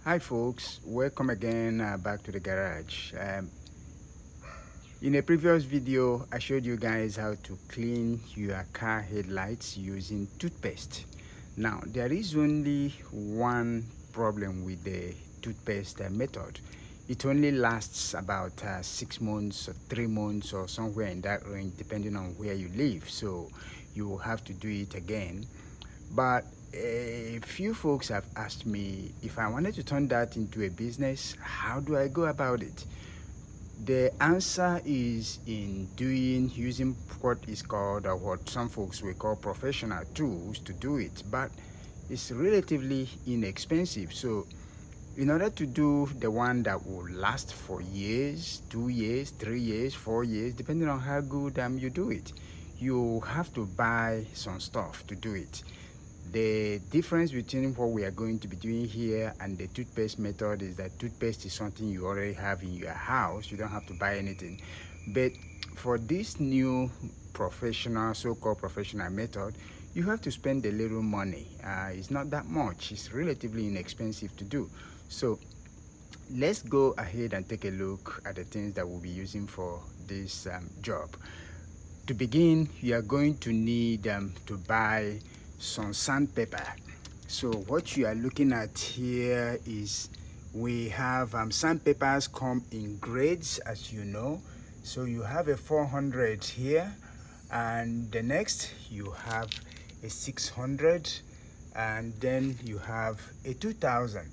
Hi folks, welcome again back to the garage. In a previous video I showed you guys how to clean your car headlights using toothpaste. Now there is only one problem with the toothpaste method. It only lasts about 6 months or 3 months or somewhere in that range, depending on where you live, so you will have to do it again. But a few folks have asked me if I wanted to turn that into a business, how do I go about it? The answer is in using what is called, or what some folks will call, professional tools to do it, but it's relatively inexpensive. So in order to do the one that will last for years, 2 years, 3 years, 4 years, depending on how good you do it, you have to buy some stuff to do it. The difference between what we are going to be doing here and the toothpaste method is that toothpaste is something you already have in your house. You don't have to buy anything. But for this new professional, so-called professional method, you have to spend a little money. It's not that much. It's relatively inexpensive to do. So let's go ahead and take a look at the things that we'll be using for this job. To begin, you are going to need to buy some sandpaper. So what you are looking at here is we have sandpapers come in grades, as you know. So you have a 400 here, and the next you have a 600, and then you have a 2000.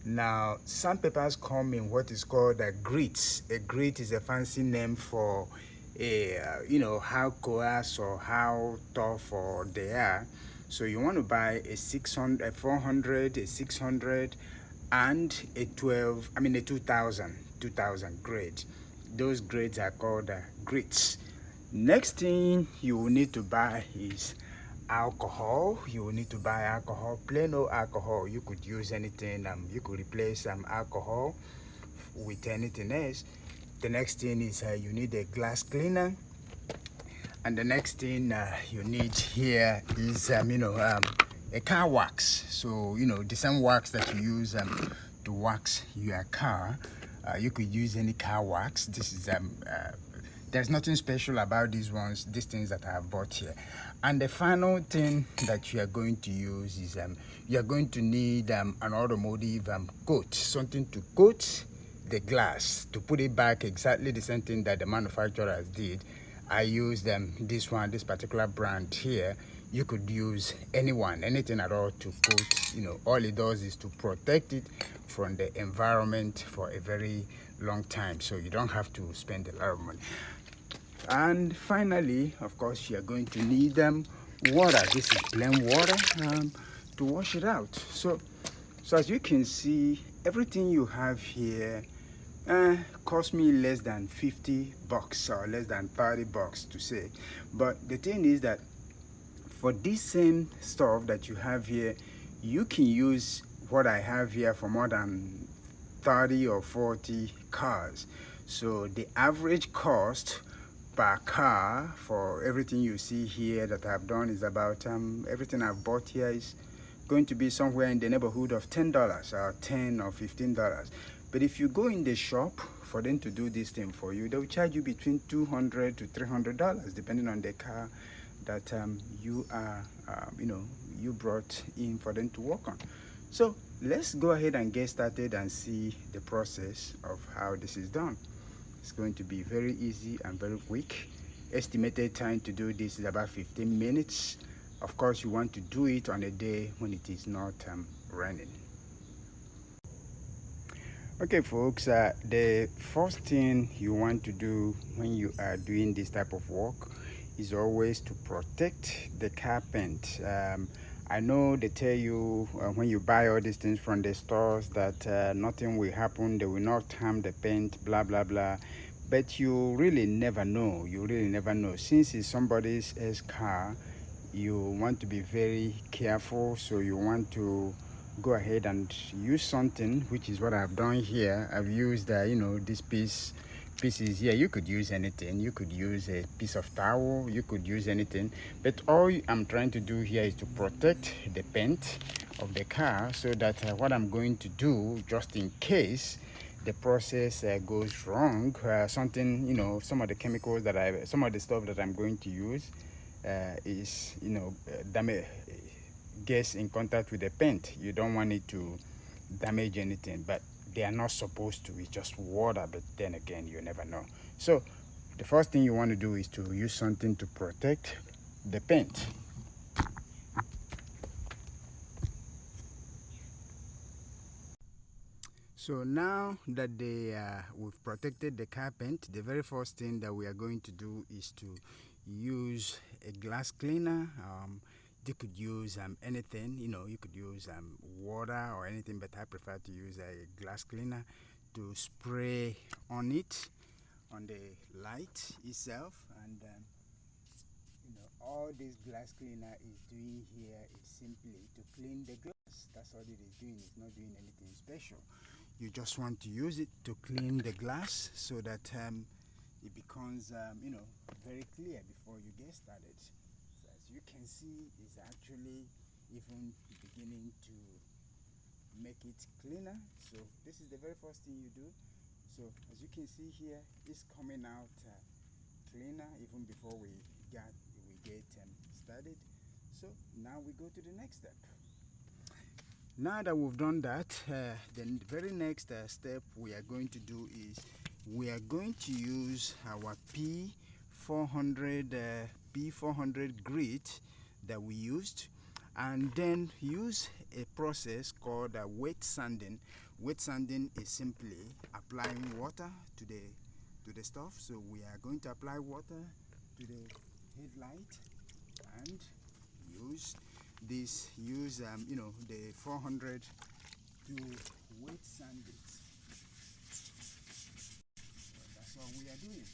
Now sandpapers come in what is called grits. A grit is a fancy name for how coarse or how tough or they are. So you want to buy a 600, a 400, a 600, and a 2000 grade. Those grades are called grits. Next thing you will need to buy is alcohol. You will need to buy alcohol, plain old alcohol. You could use anything. You could replace alcohol with anything else. The next thing is you need a glass cleaner. And the next thing you need here is a car wax. So the same wax that you use to wax your car, you could use any car wax. This is there's nothing special about these things that I have bought here. And the final thing that you are going to use is you are going to need an automotive coat, something to coat the glass, to put it back exactly the same thing that the manufacturers did. I used this particular brand here. You could use anything at all to coat. All it does is to protect it from the environment for a very long time, so you don't have to spend a lot of money. And finally, of course, you're going to need water. This is plain water to wash it out. So as you can see, everything you have here cost me less than 50 bucks or less than 30 bucks to say. But the thing is that for this same stuff that you have here, you can use what I have here for more than 30 or 40 cars. So the average cost per car for everything you see here that I've done is about everything I've bought here is going to be somewhere in the neighborhood of $10 or $10 or $15. But if you go in the shop for them to do this thing for you, they'll charge you between $200 to $300, depending on the car that you brought in for them to work on. So let's go ahead and get started and see the process of how this is done. It's going to be very easy and very quick. Estimated time to do this is about 15 minutes. Of course, you want to do it on a day when it is not raining. Okay folks, the first thing you want to do when you are doing this type of work is always to protect the car paint. I know they tell you when you buy all these things from the stores that nothing will happen, they will not harm the paint, blah blah blah, but you really never know. Since it's somebody else's car, you want to be very careful. So you want to go ahead and use something, which is what I've done here. I've used this pieces here. You could use anything. You could use a piece of towel, you could use anything, but all I'm trying to do here is to protect the paint of the car, so that what I'm going to do, just in case the process goes wrong, something, you know, some of the chemicals that some of the stuff that I'm going to use is, you know, damage, gets in contact with the paint. You don't want it to damage anything, but they are not supposed to. It's just water, but then again, you never know. So the first thing you want to do is to use something to protect the paint. So now that we've protected the car paint, the very first thing that we are going to do is to use a glass cleaner. You could use anything, you know, you could use water or anything, but I prefer to use a glass cleaner to spray on it, on the light itself. And you know, all this glass cleaner is doing here is simply to clean the glass. That's all it is doing. It's not doing anything special. You just want to use it to clean the glass so that it becomes you know, very clear before you get started. So as you can see, it's actually even beginning to make it cleaner. So this is the very first thing you do. So as you can see here, it's coming out cleaner even before we get started. So now we go to the next step. Now that we've done that, the very next step we are going to do is we are going to use our P400 grit that we used, and then use a process called wet sanding. Wet sanding is simply applying water to the stuff. So we are going to apply water to the headlight and use you know, the 400 to wet sand it. So that's all we are doing.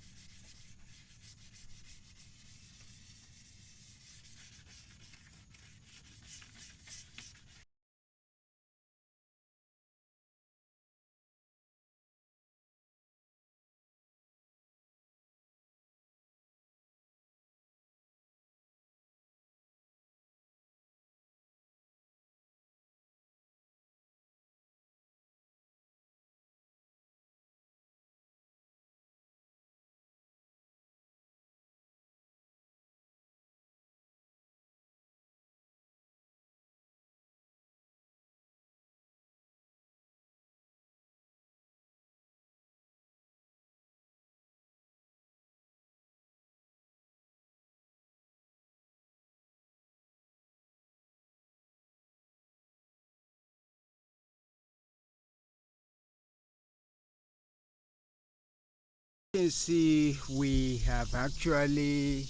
You can see we have actually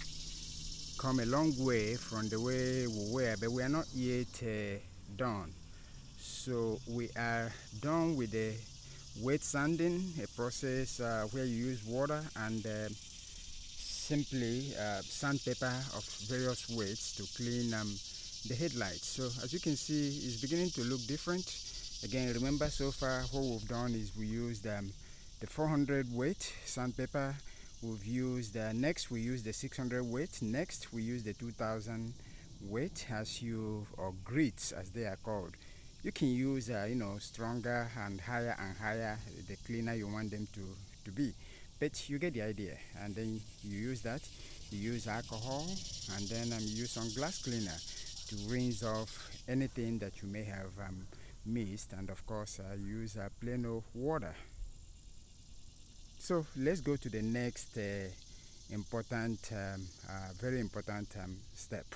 come a long way from the way we were, but we are not yet done. So we are done with the wet sanding, a process where you use water and simply sandpaper of various weights to clean the headlights. So as you can see, it's beginning to look different. Again, remember, so far what we've done is we used the 400 weight sandpaper. We've used next we use the 600 weight. Next we use the 2000 weight, or grits as they are called. You can use you know, stronger and higher the cleaner you want them to be, but you get the idea. And then you use that, you use alcohol, and then you use some glass cleaner to rinse off anything that you may have missed, and of course use plain old water. So let's go to the next very important step.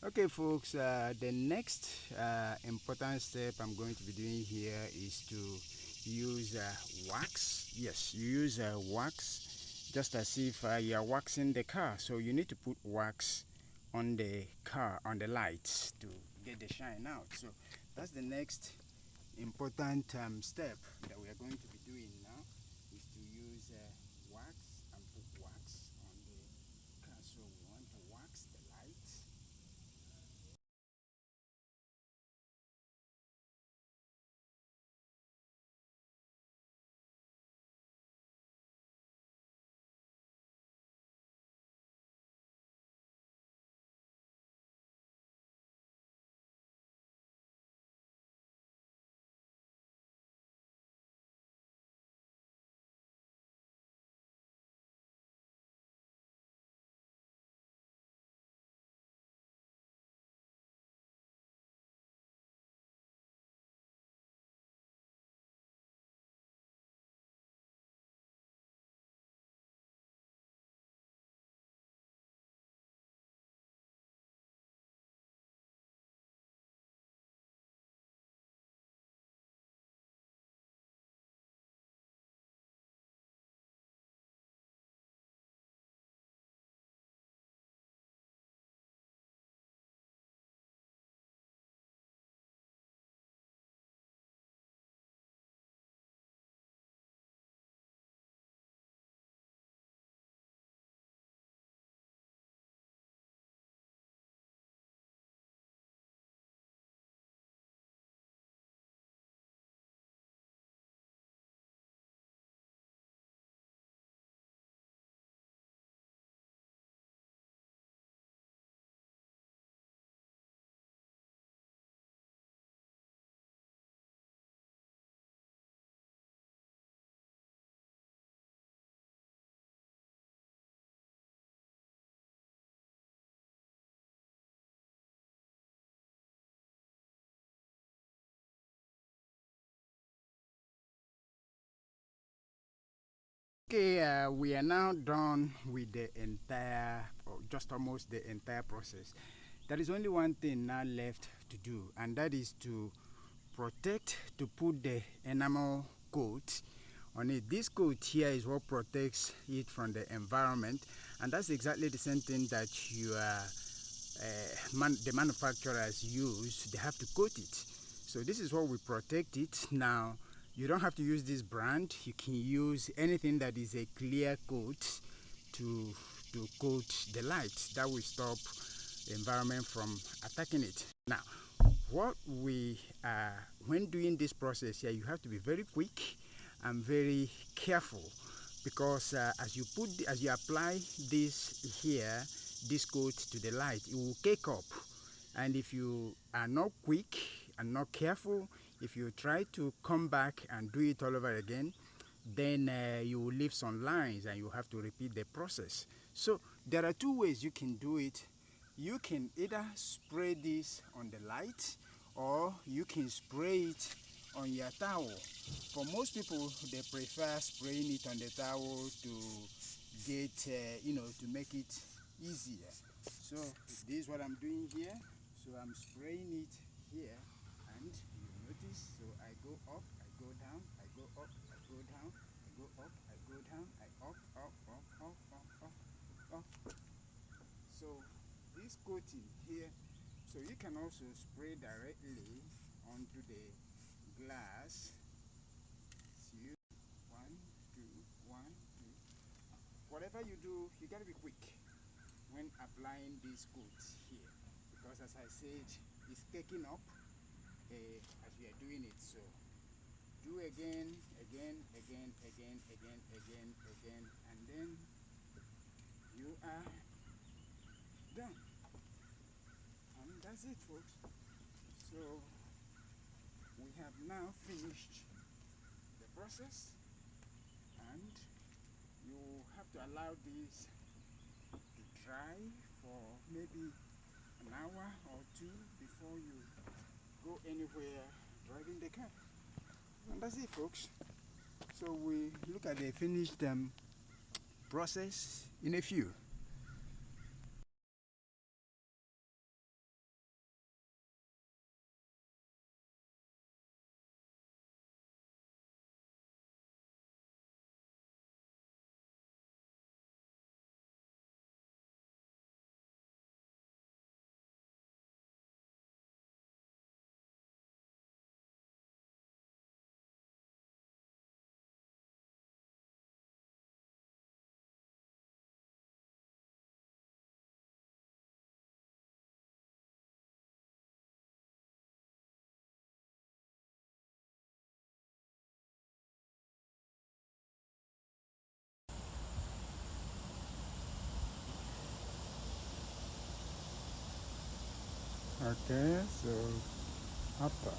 Okay folks, the next important step I'm going to be doing here is to use wax. Yes, you use wax just as if you are waxing the car. So you need to put wax on the car, on the lights, to get the shine out. So that's the next important step that we are going to be doing now, is to use wax and put wax on the car. So we want to wax the lights. Okay, we are now done with the entire, or just almost the entire process. There is only one thing now left to do, and that is to protect, to put the enamel coat on it. This coat here is what protects it from the environment, and that's exactly the same thing that the manufacturers use. They have to coat it. So this is what we protect it. Now, you don't have to use this brand. You can use anything that is a clear coat to coat the light. That will stop the environment from attacking it. Now, what we when doing this process here, you have to be very quick and very careful, because as you apply this here, this coat to the light, it will cake up, and if you are not quick and not careful, if you try to come back and do it all over again, then you will leave some lines and you have to repeat the process. So there are two ways you can do it. You can either spray this on the light, or you can spray it on your towel. For most people, they prefer spraying it on the towel to get, to make it easier. So this is what I'm doing here. So I'm spraying it here, and you notice, so I go up, I go down, I go up, I go down, I go up, I go down, I up, up, up, up, up, up, up. So this coating here, so you can also spray directly onto the glass. See, one, two, one, two. Whatever you do, you gotta be quick when applying these coats here, because as I said, it's caking up as we are doing it. So do again, again, again, again, again, again, again, and then you are done. And that's it, folks. So we have now finished the process, and you have to allow this to dry for maybe an hour or two before you go anywhere driving the car. And that's it, folks. So we look at the finished process in a few. Okay, so after